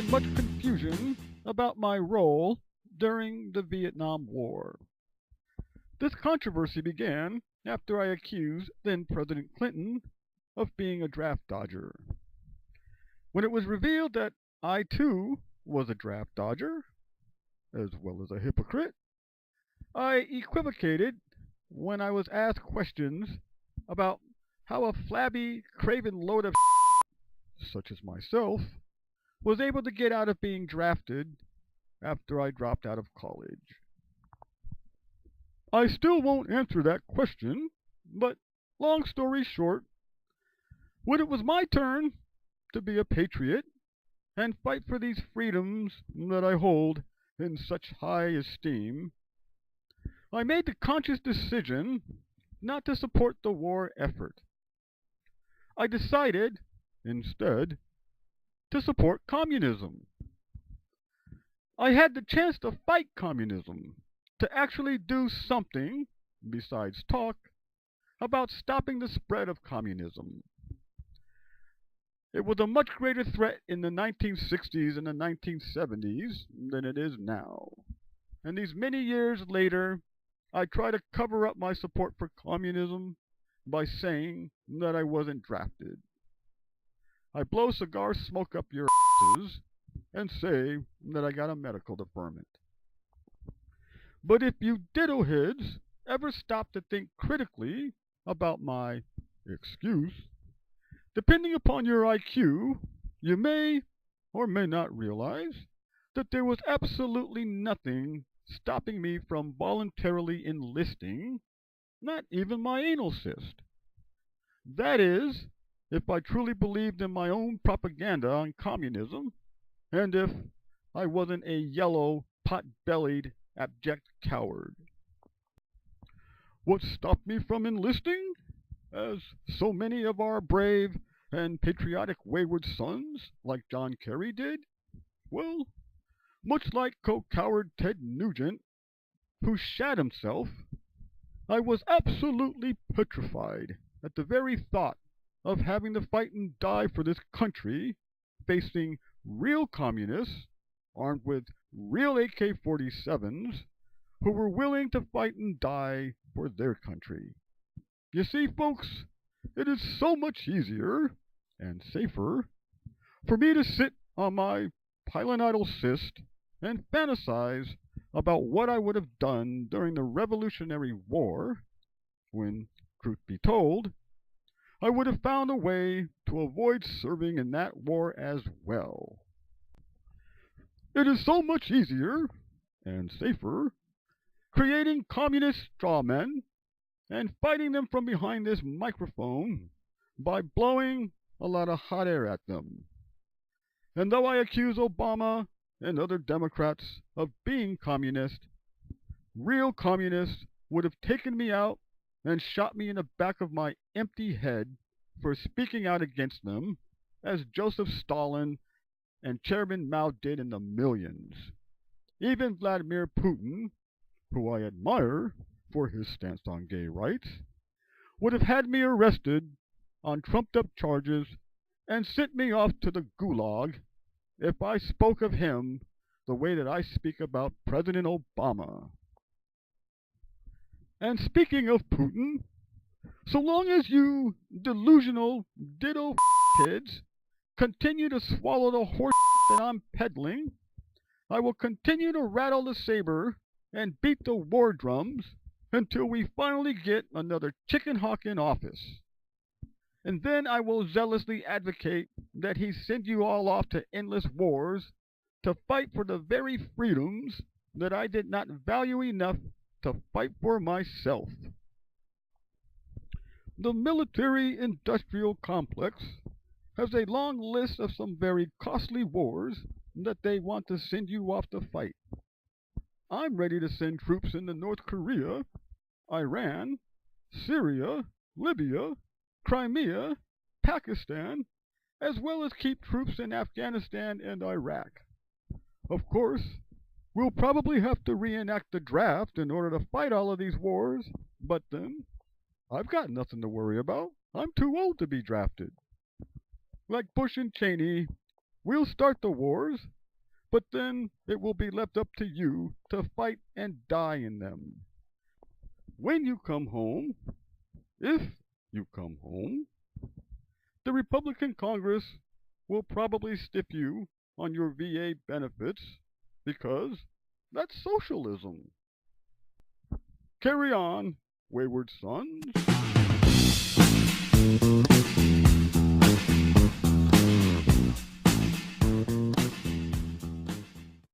much confusion about my role during the Vietnam War. This controversy began after I accused then President Clinton of being a draft dodger. When it was revealed that I too was a draft dodger, as well as a hypocrite, I equivocated when I was asked questions about how a flabby, craven load of such as myself was able to get out of being drafted after I dropped out of college. I still won't answer that question, but long story short, when it was my turn to be a patriot and fight for these freedoms that I hold in such high esteem, I made the conscious decision not to support the war effort. I decided, instead, to support communism. I had the chance to fight communism, to actually do something, besides talk, about stopping the spread of communism. It was a much greater threat in the 1960s and the 1970s than it is now. And these many years later, I try to cover up my support for communism by saying that I wasn't drafted. I blow cigar smoke up your asses and say that I got a medical deferment. But if you Dittoheads ever stop to think critically about my excuse, depending upon your IQ, you may or may not realize that there was absolutely nothing stopping me from voluntarily enlisting, not even my anal cyst. That is, if I truly believed in my own propaganda on communism, and if I wasn't a yellow, pot-bellied, abject coward. What stopped me from enlisting, as so many of our brave and patriotic wayward sons, like John Kerry, did? Well, much like co-coward Ted Nugent, who shat himself, I was absolutely petrified at the very thought of having to fight and die for this country, facing real communists armed with real AK-47s who were willing to fight and die for their country. You see, folks, it is so much easier and safer for me to sit on my pilonidal cyst and fantasize about what I would have done during the Revolutionary War, when, truth be told, I would have found a way to avoid serving in that war as well. It is so much easier and safer creating communist strawmen and fighting them from behind this microphone by blowing a lot of hot air at them. And though I accuse Obama and other Democrats of being communist, real communists would have taken me out and shot me in the back of my empty head for speaking out against them, as Joseph Stalin and Chairman Mao did in the millions. Even Vladimir Putin, who I admire for his stance on gay rights, would have had me arrested on trumped-up charges and sent me off to the gulag if I spoke of him the way that I speak about President Obama. And speaking of Putin, so long as you delusional ditto kids continue to swallow the horse that I'm peddling, I will continue to rattle the saber and beat the war drums until we finally get another chicken hawk in office. And then I will zealously advocate that he send you all off to endless wars to fight for the very freedoms that I did not value enough to fight for myself. The military-industrial complex has a long list of some very costly wars that they want to send you off to fight. I'm ready to send troops into North Korea, Iran, Syria, Libya, Crimea, Pakistan, as well as keep troops in Afghanistan and Iraq. Of course, we'll probably have to reenact the draft in order to fight all of these wars, but then I've got nothing to worry about. I'm too old to be drafted. Like Bush and Cheney, we'll start the wars but then it will be left up to you to fight and die in them. When you come home, if you come home, the Republican Congress will probably stiff you on your VA benefits because that's socialism. Carry on, wayward sons.